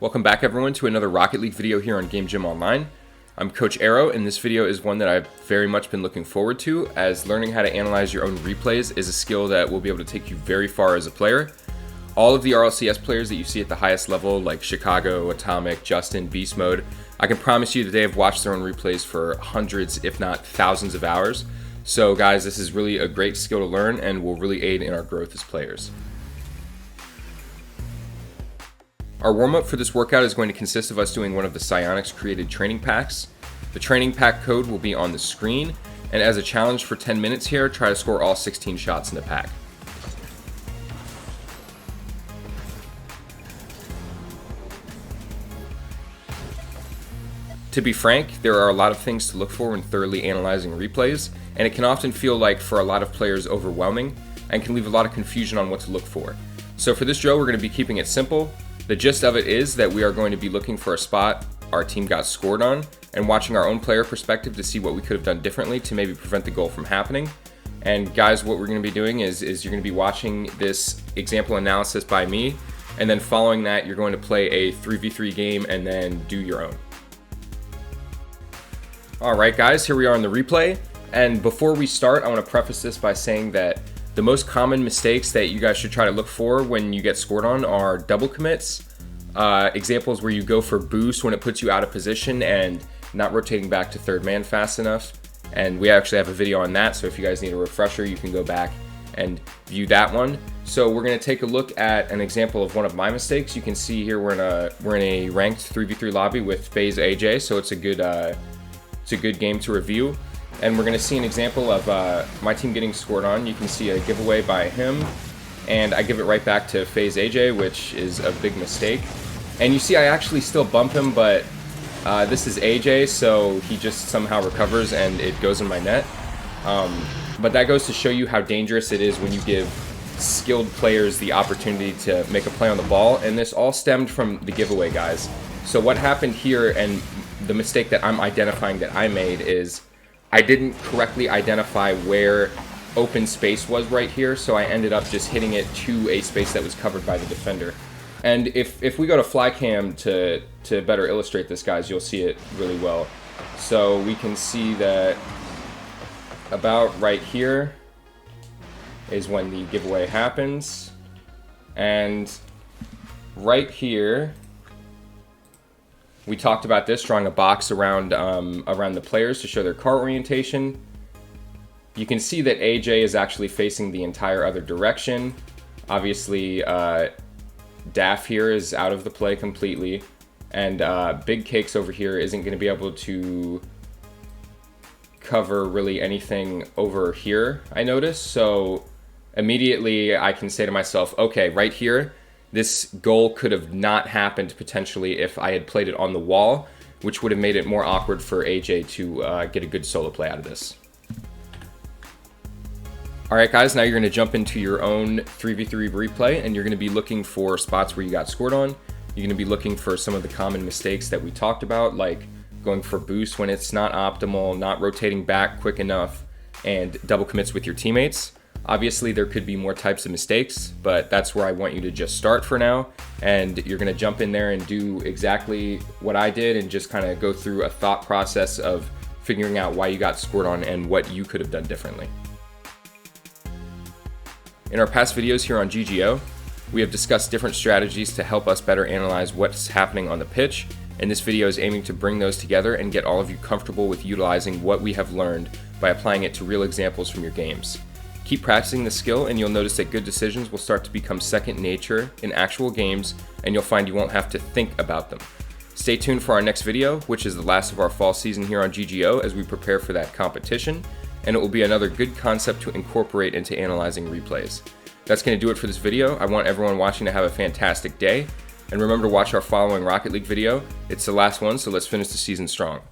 Welcome back everyone to another Rocket League video here on Game Gym Online. I'm Coach Aero, and this video is one that I've very much been looking forward to, as learning how to analyze your own replays is a skill that will be able to take you very far as a player. All of the RLCS players that you see at the highest level, like Chicago, Atomic, Justin, Beast Mode, I can promise you that they have watched their own replays for hundreds, if not thousands of hours. So guys, this is really a great skill to learn and will really aid in our growth as players. Our warm-up for this workout is going to consist of us doing one of the Psionics created training packs. The training pack code will be on the screen, and as a challenge for 10 minutes here, try to score all 16 shots in the pack. To be frank, there are a lot of things to look for when thoroughly analyzing replays, and it can often feel like, for a lot of players, overwhelming, and can leave a lot of confusion on what to look for. So for this drill, we're going to be keeping it simple. The gist of it is that we are going to be looking for a spot our team got scored on, and watching our own player perspective to see what we could have done differently to maybe prevent the goal from happening. And guys, what we're going to be doing is you're going to be watching this example analysis by me, and then following that, you're going to play a 3v3 game and then do your own. Alright guys, here we are in the replay, and before we start, I want to preface this by saying that the most common mistakes that you guys should try to look for when you get scored on are double commits, examples where you go for boost when it puts you out of position and not rotating back to third man fast enough, and we actually have a video on that, so if you guys need a refresher, you can go back and view that one. So we're going to take a look at an example of one of my mistakes. You can see here we're in a ranked 3v3 lobby with FaZe AJ, so it's a good game to review. And we're going to see an example of my team getting scored on. You can see a giveaway by him, and I give it right back to FaZe AJ, which is a big mistake. And you see I actually still bump him, but this is AJ, so he just somehow recovers and it goes in my net. But that goes to show you how dangerous it is when you give skilled players the opportunity to make a play on the ball, and this all stemmed from the giveaway, guys. So what happened here, and the mistake that I'm identifying that I made, is I didn't correctly identify where open space was right here, so I ended up just hitting it to a space that was covered by the defender. And if we go to flycam to better illustrate this, guys, you'll see it really well. So we can see that about right here is when the giveaway happens, and right here we talked about this, drawing a box around the players to show their car orientation. You can see that AJ is actually facing the entire other direction. Obviously, Daff here is out of the play completely, and Big Cakes over here isn't going to be able to cover really anything over here, I noticed. So immediately I can say to myself, okay, right here, this goal could have not happened potentially if I had played it on the wall, which would have made it more awkward for AJ to get a good solo play out of this. Alright guys, now you're going to jump into your own 3v3 replay, and you're going to be looking for spots where you got scored on. You're going to be looking for some of the common mistakes that we talked about, like going for boost when it's not optimal, not rotating back quick enough, and double commits with your teammates. Obviously, there could be more types of mistakes, but that's where I want you to just start for now. And you're going to jump in there and do exactly what I did and just kind of go through a thought process of figuring out why you got scored on and what you could have done differently. In our past videos here on GGO, we have discussed different strategies to help us better analyze what's happening on the pitch, and this video is aiming to bring those together and get all of you comfortable with utilizing what we have learned by applying it to real examples from your games. Keep practicing the skill, and you'll notice that good decisions will start to become second nature in actual games, and you'll find you won't have to think about them. Stay tuned for our next video, which is the last of our fall season here on GGO as we prepare for that competition, and it will be another good concept to incorporate into analyzing replays. That's going to do it for this video. I want everyone watching to have a fantastic day, and remember to watch our following Rocket League video. It's the last one, so let's finish the season strong.